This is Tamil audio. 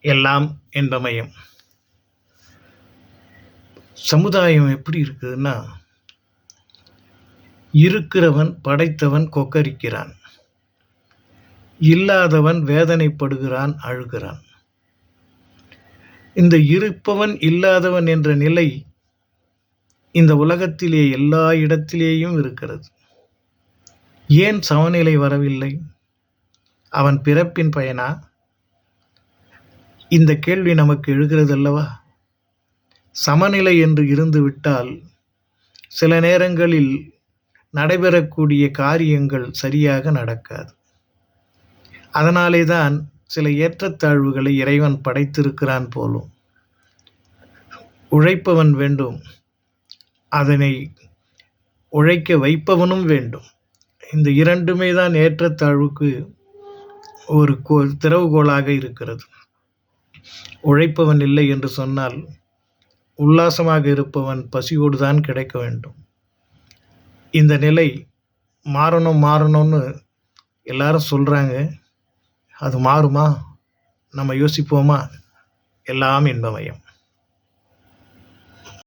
எல்லாம் இன்பமயம். சமுதாயம் எப்படி இருக்குதுன்னா, இருக்கிறவன் படைத்தவன் கொக்கரிக்கிறான், இல்லாதவன் வேதனைப்படுகிறான், அழுகிறான். இந்த இருப்பவன் இல்லாதவன் என்ற நிலை இந்த உலகத்திலே எல்லா இடத்திலேயும் இருக்கிறது. ஏன் சமநிலை வரவில்லை? அவன் பிறப்பின் பயனா? இந்த கேள்வி நமக்கு எழுகிறது அல்லவா? சமநிலை என்று இருந்துவிட்டால் சில நேரங்களில் நடைபெறக்கூடிய காரியங்கள் சரியாக நடக்காது. அதனாலே தான் சில ஏற்றத்தாழ்வுகளை இறைவன் படைத்திருக்கிறான் போலும். உழைப்பவன் வேண்டும், அதனை உழைக்க வைப்பவனும் வேண்டும். இந்த இரண்டுமே தான் ஏற்றத்தாழ்வுக்கு ஒரு திறவுகோலாக இருக்கிறது. உழைப்பவன் இல்லை என்று சொன்னால் உல்லாசமாக இருப்பவன் பசியோடு தான் கிடைக்க வேண்டும். இந்த நிலை மாறணும்னு எல்லாரும் சொல்கிறாங்க. அது மாறுமா? நம்ம யோசிப்போமா? எல்லாம் இன்பமயம்.